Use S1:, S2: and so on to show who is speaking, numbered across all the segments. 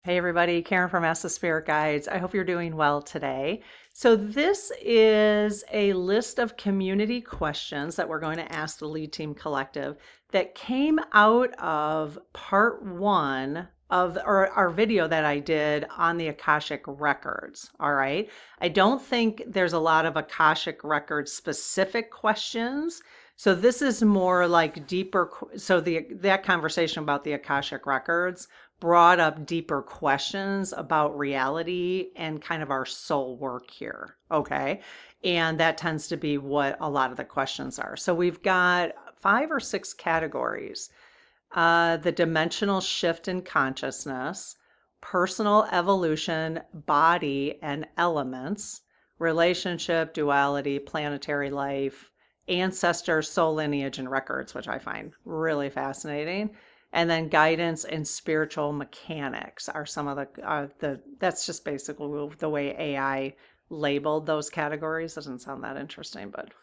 S1: Hey everybody, Karen from Ancestral Guides. I hope you're doing well today. So this is a list of community questions that we're going to ask the Lead Team Collective that came out of part one of our video that I did on the Akashic Records. All right. I don't think there's a lot of Akashic Records specific questions. So this is more like deeper. So that conversation about the Akashic Records brought up deeper questions about reality and kind of our soul work here. Okay. And that tends to be what a lot of the questions are. So we've got 5 or 6 categories: the dimensional shift in consciousness, personal evolution, body and elements, relationship, duality, planetary life, ancestor, soul lineage, and records, which I find really fascinating. And then guidance and spiritual mechanics are some of the that's just basically the way AI labeled those categories. Doesn't sound that interesting, but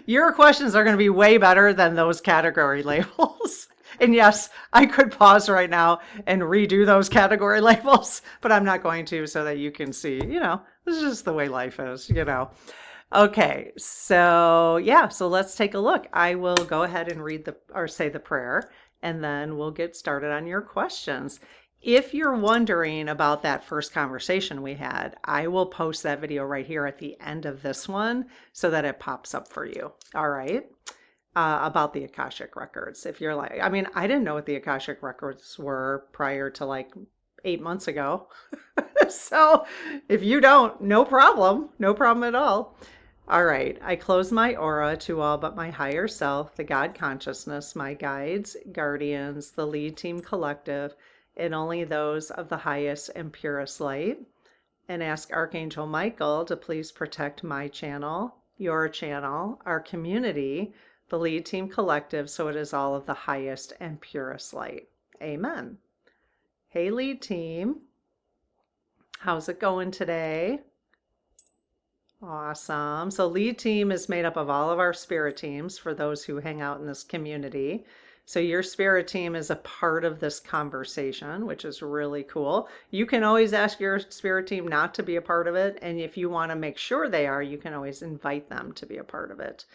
S1: your questions are going to be way better than those category labels. And yes, I could pause right now and redo those category labels, but I'm not going to, so that you can see, this is just the way life is. Okay, so yeah, so let's take a look. I will go ahead and say the prayer, and then we'll get started on your questions. If you're wondering about that first conversation we had, I will post that video right here at the end of this one so that it pops up for you. All right. About the Akashic Records. If you're like, I didn't know what the Akashic Records were prior to like 8 months ago. So if you don't, no problem at all. All right, I close my aura to all but my higher self, the God consciousness, my guides, guardians, the Lead Team Collective, and only those of the highest and purest light, and ask Archangel Michael to please protect my channel, your channel, our community, the Lead Team Collective, so it is all of the highest and purest light. Amen. Hey, Lead Team. How's it going today? Awesome. So Lead Team is made up of all of our spirit teams for those who hang out in this community. So your spirit team is a part of this conversation, which is really cool. You can always ask your spirit team not to be a part of it. And if you want to make sure they are, you can always invite them to be a part of it.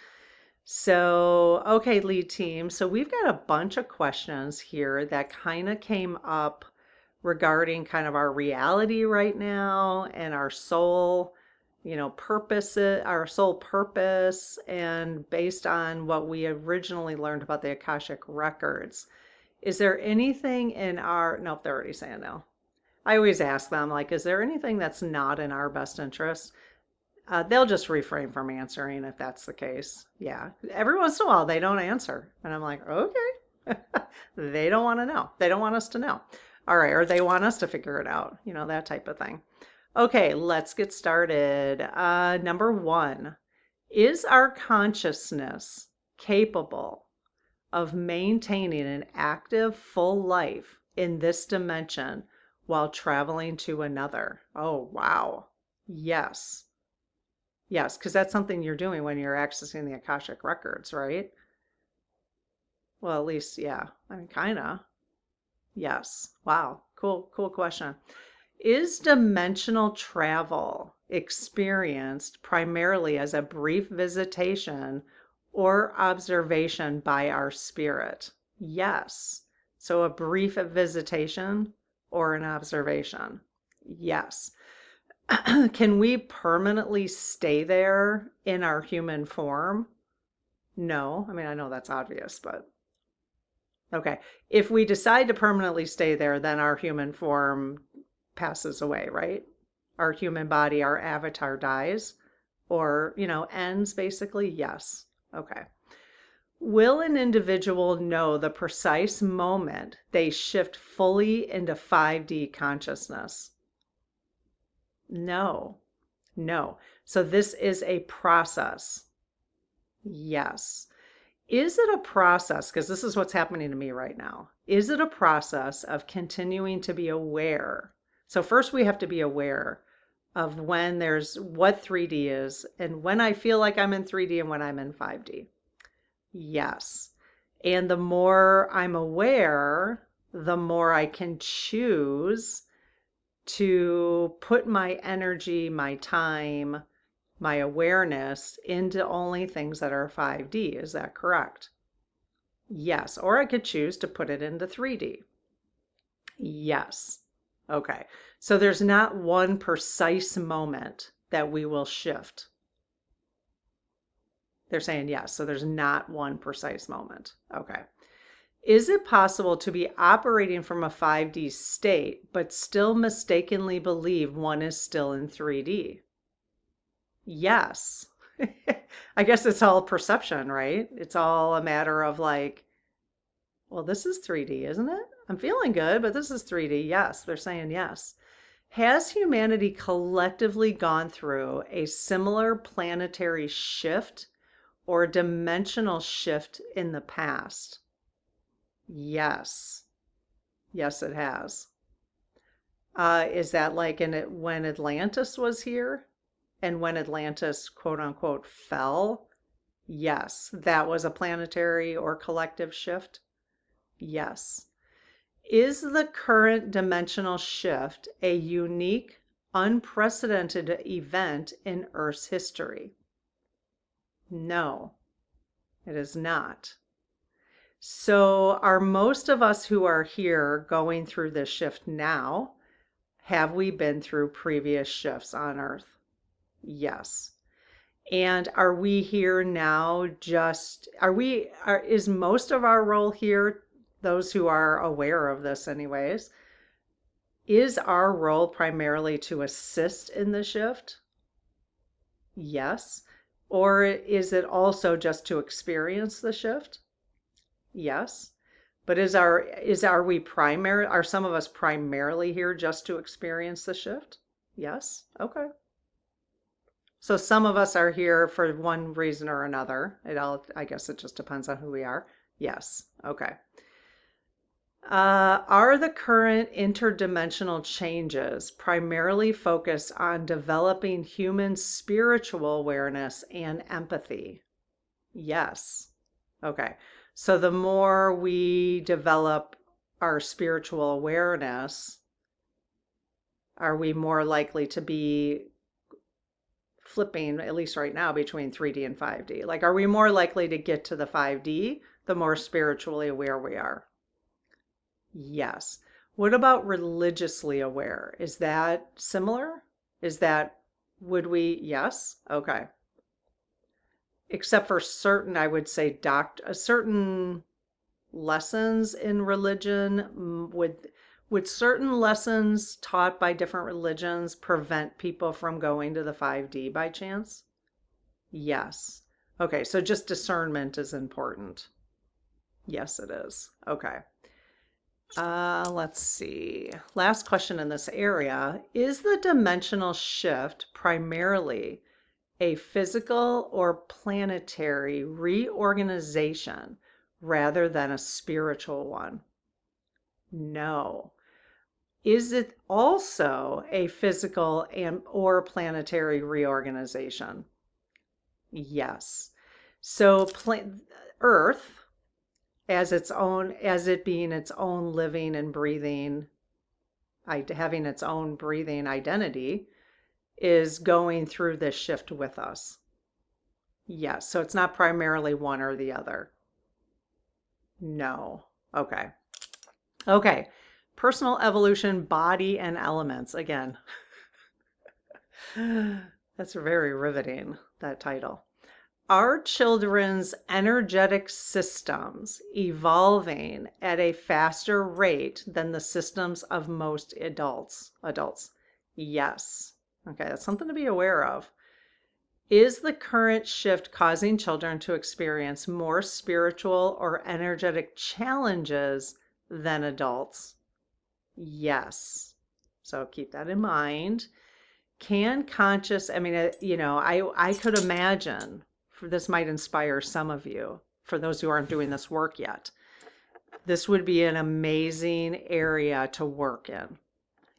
S1: So, okay, Lead Team. So we've got a bunch of questions here that kind of came up regarding kind of our reality right now and our soul, purpose, our soul purpose, and based on what we originally learned about the Akashic Records. Is there anything in nope, they're already saying no. I always ask them, like, is there anything that's not in our best interest? They'll just refrain from answering if that's the case. Yeah, every once in a while they don't answer. And I'm like, okay. They don't want to know. They don't want us to know. All right, or they want us to figure it out, that type of thing. Okay, let's get started. Number 1, is our consciousness capable of maintaining an active, full life in this dimension while traveling to another? Oh, wow. Yes. Yes, because that's something you're doing when you're accessing the Akashic Records, right? Well, at least, yeah. Kind of. Yes. Wow. Cool question. Is dimensional travel experienced primarily as a brief visitation or observation by our spirit? Yes. So a brief visitation or an observation? Yes. Can we permanently stay there in our human form? No. I know that's obvious, but okay. If we decide to permanently stay there, then our human form passes away, right? Our human body, our avatar dies or, ends basically. Yes. Okay. Will an individual know the precise moment they shift fully into 5D consciousness? No. So this is a process. Yes. Is it a process? Because this is what's happening to me right now. Is it a process of continuing to be aware? So first we have to be aware of what 3D is and when I feel like I'm in 3D and when I'm in 5D. Yes. And the more I'm aware, the more I can choose to put my energy, my time, my awareness into only things that are 5D. Is that correct? Yes. Or I could choose to put it into 3D. Yes. Okay. So there's not one precise moment that we will shift. They're saying yes. So there's not one precise moment. Okay. Is it possible to be operating from a 5D state, but still mistakenly believe one is still in 3D? Yes. I guess it's all perception, right? It's all a matter of like, well, this is 3D, isn't it? I'm feeling good, but this is 3D. Yes, they're saying yes. Has humanity collectively gone through a similar planetary shift or dimensional shift in the past? Yes. Yes, it has. Is that like in it when Atlantis was here and when Atlantis, quote unquote, fell? Yes, that was a planetary or collective shift. Yes. Is the current dimensional shift a unique, unprecedented event in Earth's history? No, it is not. So, are most of us who are here going through this shift now? Have we been through previous shifts on Earth? Yes. And are we here now is most of our role here, those who are aware of this anyways, is our role primarily to assist in the shift? Yes. Or is it also just to experience the shift? Yes. But are some of us primarily here just to experience the shift? Yes. Okay. So some of us are here for one reason or another. I guess it just depends on who we are. Yes. Okay. Are the current interdimensional changes primarily focused on developing human spiritual awareness and empathy? Yes. Okay. So the more we develop our spiritual awareness, are we more likely to be flipping, at least right now, between 3D and 5D? Like, are we more likely to get to the 5D the more spiritually aware we are? Yes. What about religiously aware? Is that similar? Would we? Yes. Okay. Except for certain, I would say, certain lessons in religion, would certain lessons taught by different religions prevent people from going to the 5D by chance? Yes. Okay, so just discernment is important. Yes, it is. Okay. Let's see. Last question in this area. Is the dimensional shift primarily a physical or planetary reorganization rather than a spiritual one? No. Is it also a physical and or planetary reorganization? Yes. So Earth as it being its own living and breathing, having its own breathing identity, is going through this shift with us. Yes, so it's not primarily one or the other. No. Okay. Okay. Personal evolution, body and elements. Again, that's very riveting, that title. Are children's energetic systems evolving at a faster rate than the systems of most adults? Yes. Okay, that's something to be aware of. Is the current shift causing children to experience more spiritual or energetic challenges than adults? Yes. So keep that in mind. I could imagine, this might inspire some of you, for those who aren't doing this work yet. This would be an amazing area to work in.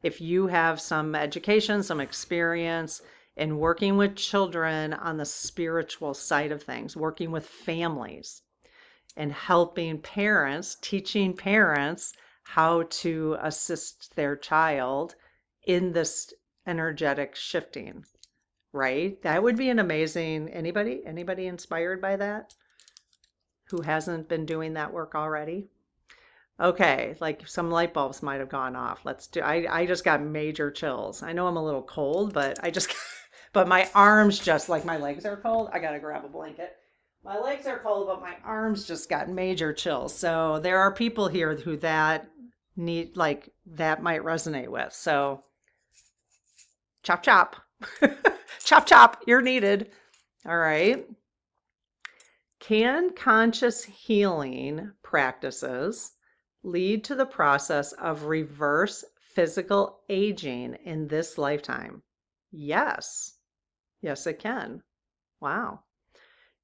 S1: If you have some education, some experience in working with children on the spiritual side of things, working with families and helping parents, teaching parents how to assist their child in this energetic shifting, right? That would be an amazing, anybody inspired by that who hasn't been doing that work already? Okay, like some light bulbs might have gone off. I just got major chills. I know I'm a little cold, but but my arms just like my legs are cold. I gotta grab a blanket. My legs are cold, but my arms just got major chills. So there are people here who that might resonate with. So chop chop. Chop chop, you're needed. All right. Can conscious healing practices lead to the process of reverse physical aging in this lifetime? Yes. Yes, it can. Wow.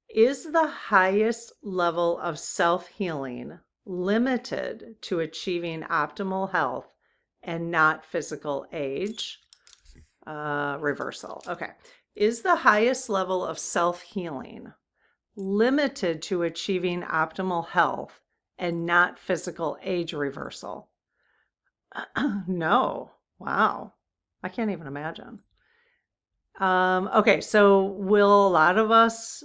S1: Is the highest level of self-healing limited to achieving optimal health and not physical age? Reversal. Okay. Is the highest level of self-healing limited to achieving optimal health and not physical age reversal? No. Wow. I can't even imagine. Okay, so will a lot of us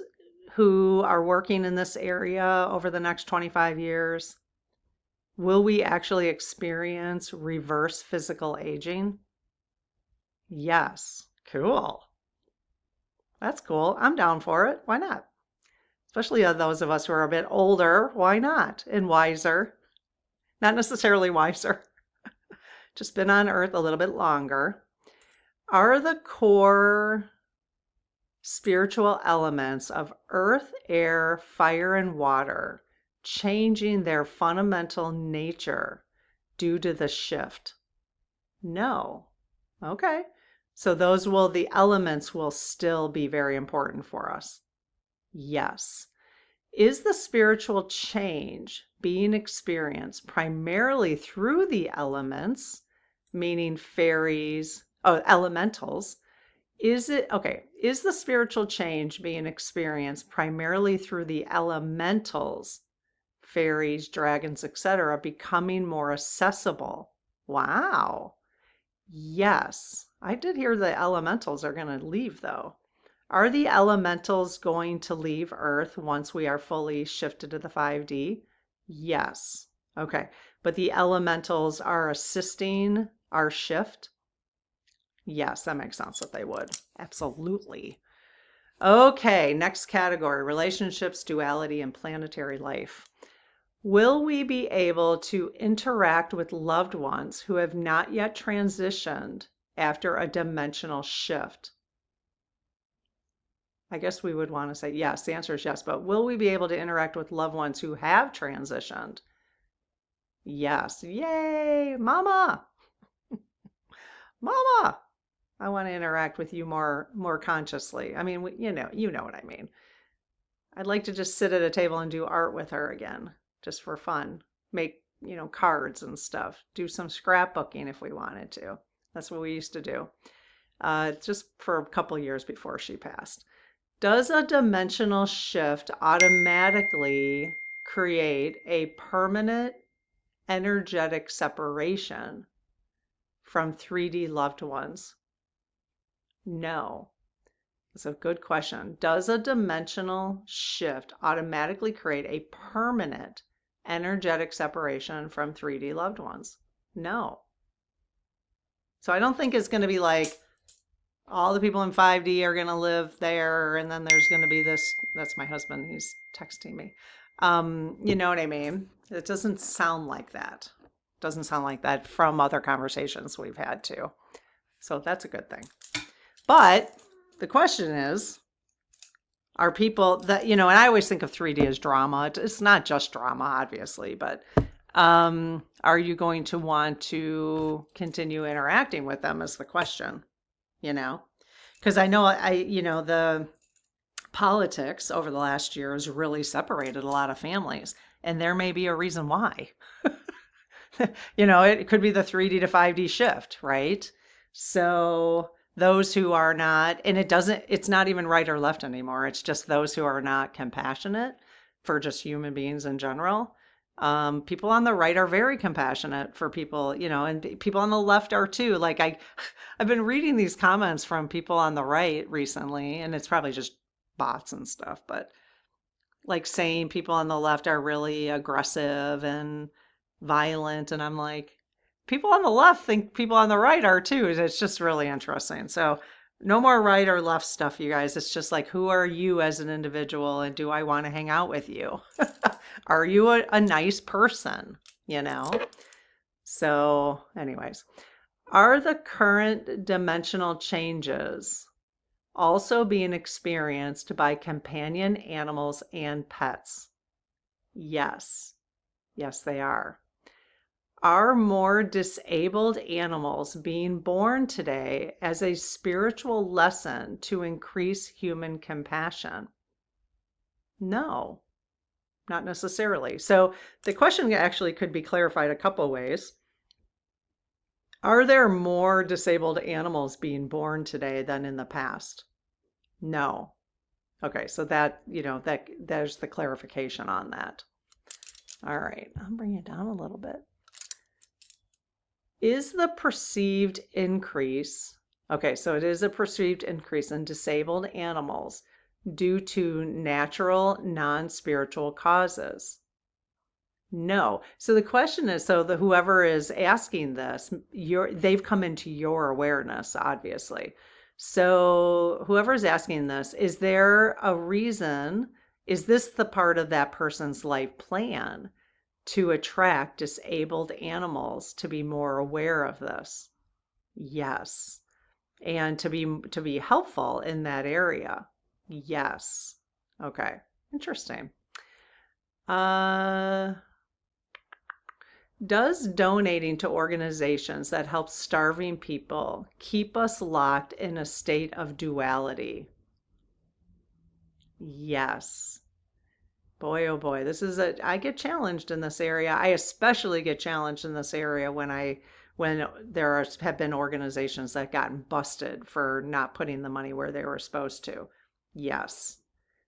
S1: who are working in this area over the next 25 years, will we actually experience reverse physical aging? Yes. Cool. That's cool. I'm down for it. Why not? Especially those of us who are a bit older. Why not? And wiser. Not necessarily wiser, just been on Earth a little bit longer. Are the core spiritual elements of earth, air, fire, and water changing their fundamental nature due to the shift? No. Okay. So the elements will still be very important for us. Yes. Is the spiritual change being experienced primarily through the elements, meaning fairies, elementals? Is the spiritual change being experienced primarily through the elementals, fairies, dragons, etc., becoming more accessible? Wow. Yes. I did hear the elementals are going to leave, though. Are the elementals going to leave Earth once we are fully shifted to the 5D? Yes. Okay. But the elementals are assisting our shift? Yes, that makes sense that they would. Absolutely. Okay, next category, relationships, duality, and planetary life. Will we be able to interact with loved ones who have not yet transitioned after a dimensional shift? I guess we would want to say yes. The answer is yes, but will we be able to interact with loved ones who have transitioned? Yes. Yay, Mama. Mama, I want to interact with you more consciously. I mean, you know what I mean. I'd like to just sit at a table and do art with her again, just for fun. Make, cards and stuff. Do some scrapbooking if we wanted to. That's what we used to do. Just for a couple years before she passed. Does a dimensional shift automatically create a permanent energetic separation from 3D loved ones? No. That's a good question. Does a dimensional shift automatically create a permanent energetic separation from 3D loved ones? No. So I don't think it's going to be like all the people in 5D are going to live there, and then there's going to be this. That's my husband. He's texting me. You know what I mean? It doesn't sound like that. Doesn't sound like that from other conversations we've had too. So that's a good thing. But the question is, are people that, and I always think of 3D as drama. It's not just drama, obviously, but are you going to want to continue interacting with them is the question, because I know the politics over the last year has really separated a lot of families, and there may be a reason why. It could be the 3D to 5D shift, right? So those who are not, and it's not even right or left anymore. It's just those who are not compassionate for just human beings in general. People on the right are very compassionate for people, and people on the left are too. Like I've been reading these comments from people on the right recently, and it's probably just bots and stuff, but like saying people on the left are really aggressive and violent. And I'm like, people on the left think people on the right are too. It's just really interesting. So, no more right or left stuff, you guys. It's just like, who are you as an individual and do I want to hang out with you? Are you a nice person? You know? So, anyways, are the current dimensional changes also being experienced by companion animals and pets? Yes. Yes, they are. Are more disabled animals being born today as a spiritual lesson to increase human compassion? No, not necessarily. So the question actually could be clarified a couple ways. Are there more disabled animals being born today than in the past? No. Okay, so there's the clarification on that. All right, I'll bring it down a little bit. Is the perceived increase, okay, so it is a perceived increase in disabled animals due to natural, non-spiritual causes? No. So the question is, so whoever is asking this, they've come into your awareness, obviously. So whoever's asking this, is there a reason? Is this the part of that person's life plan to attract disabled animals to be more aware of this? Yes. And to be helpful in that area? Yes. Okay. Interesting. Does donating to organizations that help starving people keep us locked in a state of duality? Yes. Boy, oh boy, I get challenged in this area. I especially get challenged in this area when have been organizations that gotten busted for not putting the money where they were supposed to. Yes.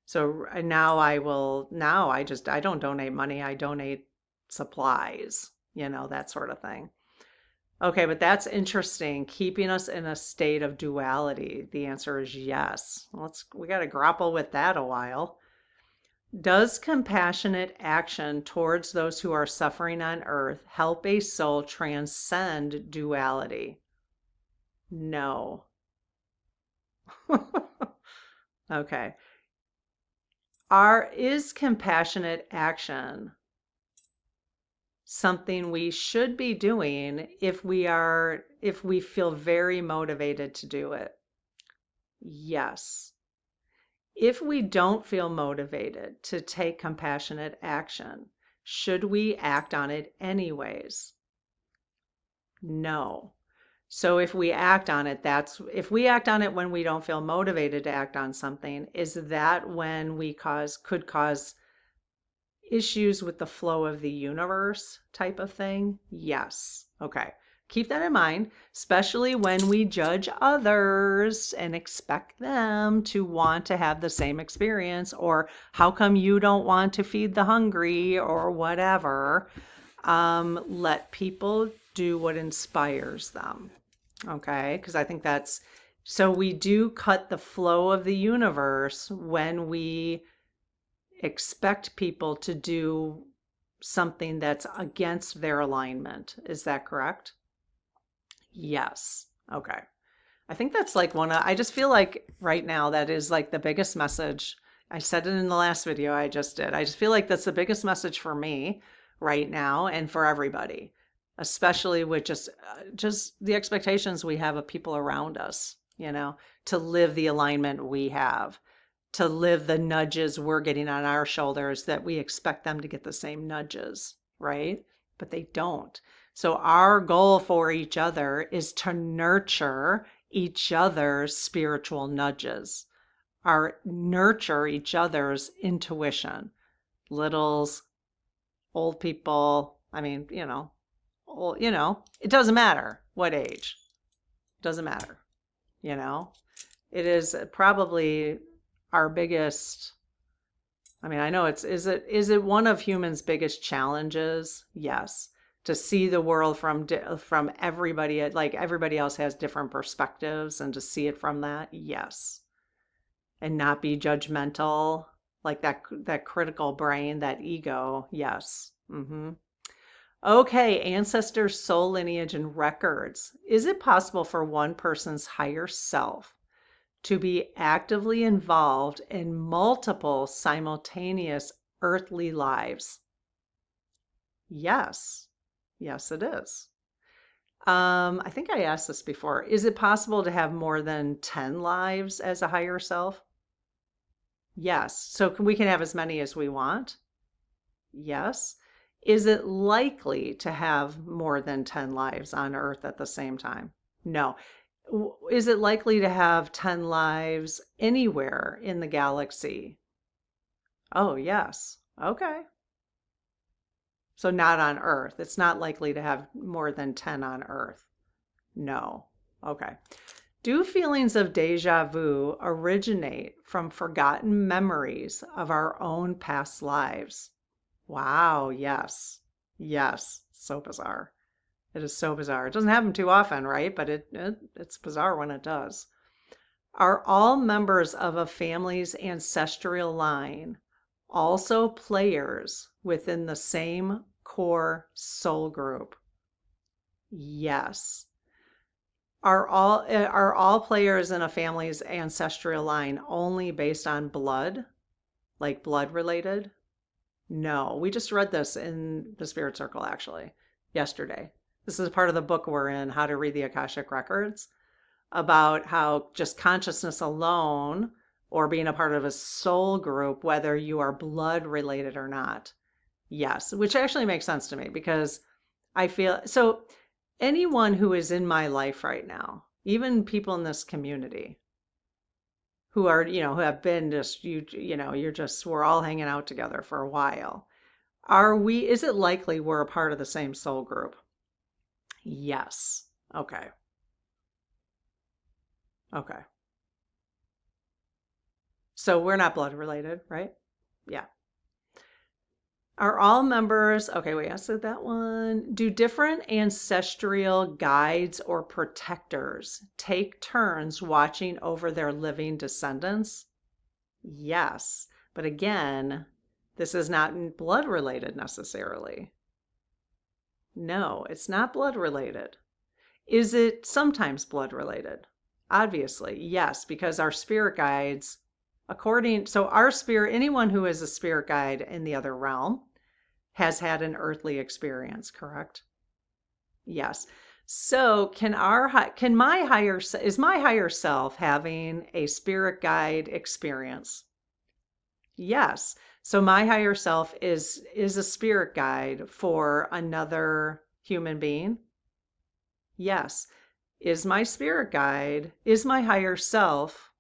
S1: So now I don't donate money, I donate supplies, that sort of thing. Okay, but that's interesting. Keeping us in a state of duality. The answer is yes. We got to grapple with that a while. Does compassionate action towards those who are suffering on earth help a soul transcend duality? No. Okay. Is compassionate action something we should be doing if we feel very motivated to do it? Yes. If we don't feel motivated to take compassionate action, should we act on it anyways? No. So if we act on it, when we don't feel motivated to act on something, is that when we could cause issues with the flow of the universe type of thing? Yes. Okay. Keep that in mind, especially when we judge others and expect them to want to have the same experience, or how come you don't want to feed the hungry or whatever. Let people do what inspires them. Okay. Because I think so we do cut the flow of the universe when we expect people to do something that's against their alignment. Is that correct? Yes. Okay. I think that's like I just feel like right now that is like the biggest message. I said it in the last video I just did. I just feel like that's the biggest message for me right now and for everybody, especially with just the expectations we have of people around us, to live the alignment we have, to live the nudges we're getting on our shoulders, that we expect them to get the same nudges, right? But they don't. So our goal for each other is to nurture each other's spiritual nudges, nurture each other's intuition. Littles, old people, I mean, it doesn't matter what age. It doesn't matter, It is probably our biggest I mean, I know is it one of humans' biggest challenges? Yes. To see the world from everybody, like everybody else has different perspectives, and to see it from that, yes. And not be judgmental, like that critical brain, that ego, yes. Okay, ancestors, soul lineage, and records. Is it possible for one person's higher self to be actively involved in multiple simultaneous earthly lives? Yes. Yes, it is. I think I asked this before. Is it possible to have more than 10 lives as a higher self? Yes. So we can have as many as we want? Yes. Is it likely to have more than 10 lives on Earth at the same time? No. Is it likely to have 10 lives anywhere in the galaxy? Oh, yes. Okay. So not on Earth. It's not likely to have more than 10 on Earth. No. Okay. Do feelings of deja vu originate from forgotten memories of our own past lives? Wow, yes. Yes. So bizarre. It is so bizarre. It doesn't happen too often, right? But it's bizarre when it does. Are all members of a family's ancestral line also players within the same core soul group? Yes. Are all players in a family's ancestral line only based on blood, like blood related? No, we just read this in the Spirit Circle actually yesterday. This is part of the book we're in, How to Read the Akashic Records, about how just consciousness alone or being a part of a soul group, whether you are blood related or not. Yes, which actually makes sense to me because I feel so anyone who is in my life right now, even people in this community who are, who have been just, we're all hanging out together for a while. Is it likely we're a part of the same soul group? Yes. Okay. Okay. So we're not blood related, right? Yeah. Are all members, okay, we answered that one. Do different ancestral guides or protectors take turns watching over their living descendants? Yes. But again, this is not blood related necessarily. No, it's not blood related. Is it sometimes blood related? Obviously, yes, because our spirit guides, so our spirit, anyone who is a spirit guide in the other realm has had an earthly experience, correct? Yes. So is my higher self having a spirit guide experience? Yes. So my higher self is a spirit guide for another human being? Yes. Is my higher self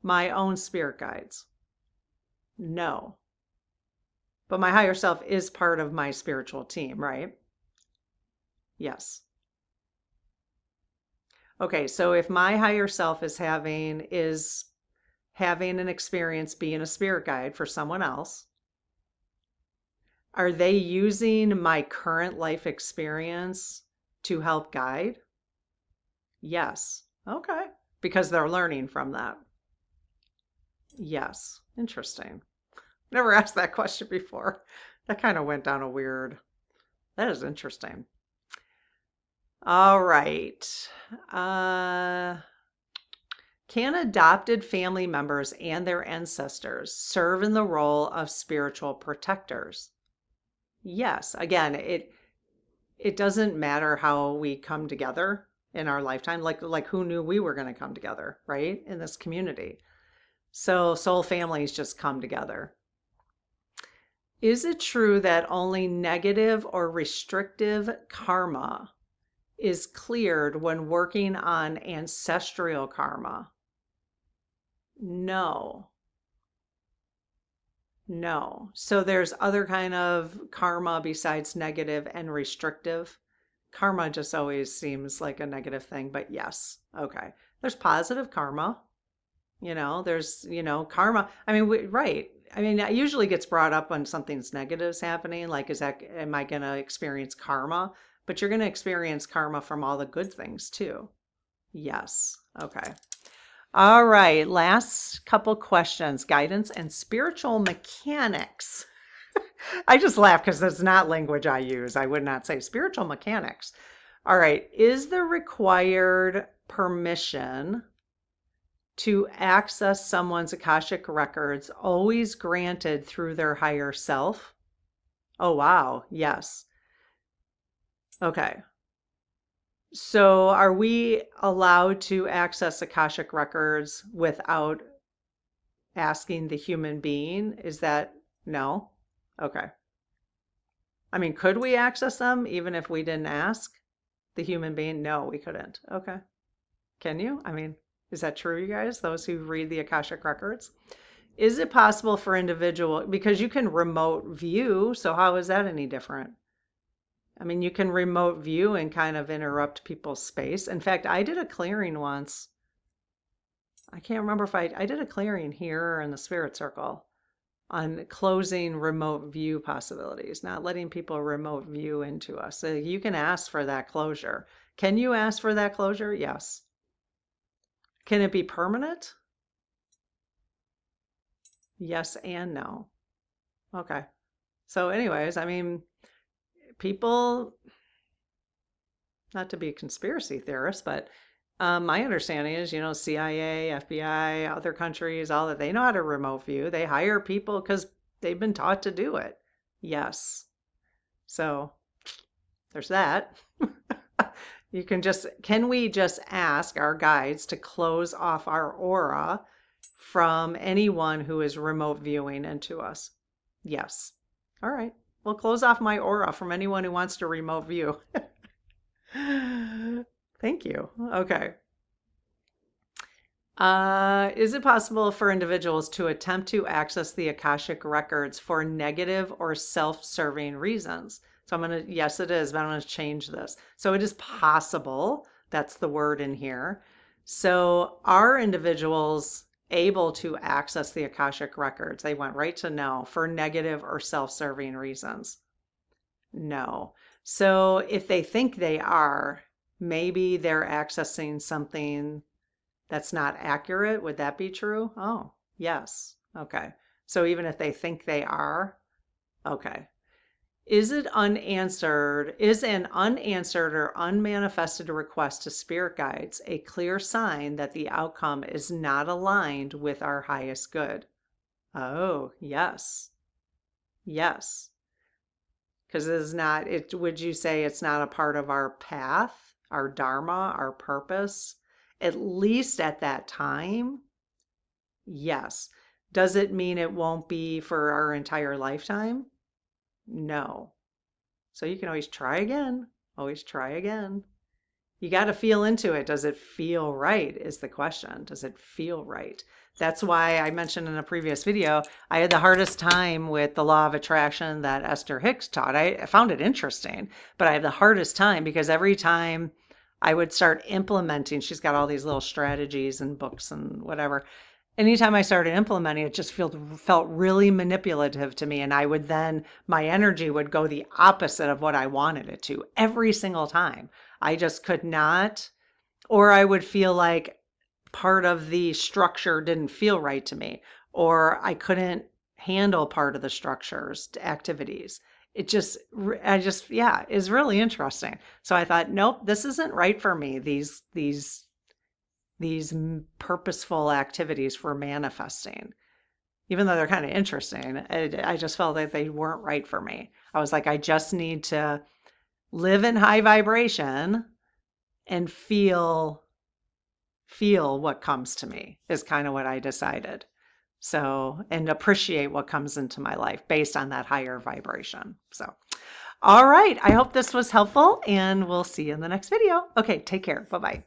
S1: my own spirit guides? No. But my higher self is part of my spiritual team, right? Yes. Okay, so if my higher self is having an experience being a spirit guide for someone else, are they using my current life experience to help guide? Yes. Okay. Because they're learning from that. Yes. Interesting. Never asked that question before. That kind of went down that is interesting. All right. Can adopted family members and their ancestors serve in the role of spiritual protectors? Yes. Again, it doesn't matter how we come together in our lifetime. Like who knew we were going to come together, right? In this community. So soul families just come together. Is it true that only negative or restrictive karma is cleared when working on ancestral karma? No. No. So there's other kind of karma besides negative and restrictive. Karma just always seems like a negative thing, but yes. Okay. There's positive karma. There's, karma. I mean, right. I mean, it usually gets brought up when something's negative is happening, like am I going to experience karma? But you're going to experience karma from all the good things too. Yes. Okay. All right. Last couple questions. Guidance and spiritual mechanics. I just laugh because that's not language I use. I would not say spiritual mechanics. All right. Is the required permission to access someone's Akashic records always granted through their higher self? Oh, wow. Yes. Okay. So are we allowed to access Akashic records without asking the human being? Is that no? Okay. I mean, could we access them even if we didn't ask the human being? No, we couldn't. Okay. Can you? I mean, is that true, you guys? Those who read the Akashic records? Is it possible for individual, because you can remote view, so how is that any different? I mean, you can remote view and kind of interrupt people's space. In fact, I did a clearing once. I can't remember if I did a clearing here in the spirit circle on closing remote view possibilities, not letting people remote view into us. So you can ask for that closure. Can you ask for that closure? Yes. Can it be permanent? Yes and no. Okay. So anyways, I mean, people, not to be a conspiracy theorist, but my understanding is, CIA, FBI, other countries, all that, they know how to remote view. They hire people because they've been taught to do it. Yes. So there's that. Can we just ask our guides to close off our aura from anyone who is remote viewing into us? Yes. All right. We'll close off my aura from anyone who wants to remote view. Thank you. Okay. Is it possible for individuals to attempt to access the Akashic records for negative or self-serving reasons? So yes, it is, but I'm going to change this. So it is possible, that's the word in here. So are individuals able to access the Akashic records? They went right to no, for negative or self-serving reasons. No. So if they think they are, maybe they're accessing something that's not accurate. Would that be true? Oh, yes. Okay. So even if they think they are, okay. Is an unanswered or unmanifested request to spirit guides a clear sign that the outcome is not aligned with our highest good? Oh, yes. Yes. Because would you say it's not a part of our path, our dharma, our purpose? At least at that time? Yes. Does it mean it won't be for our entire lifetime? No. So you can always try again. Always try again. You got to feel into it. Does it feel right is the question. Does it feel right? That's why I mentioned in a previous video, I had the hardest time with the law of attraction that Esther Hicks taught. I found it interesting, but I had the hardest time because every time I would start implementing, she's got all these little strategies and books and whatever. Anytime I started implementing, it just felt really manipulative to me. And my energy would go the opposite of what I wanted it to every single time. I just could not, or I would feel like part of the structure didn't feel right to me, or I couldn't handle part of the structure's activities. Yeah, is really interesting. So I thought, nope, this isn't right for me. These purposeful activities for manifesting, even though they're kind of interesting, I just felt that they weren't right for me. I was like, I just need to live in high vibration and feel what comes to me is kind of what I decided. So, and appreciate what comes into my life based on that higher vibration. So, all right. I hope this was helpful and we'll see you in the next video. Okay. Take care. Bye-bye.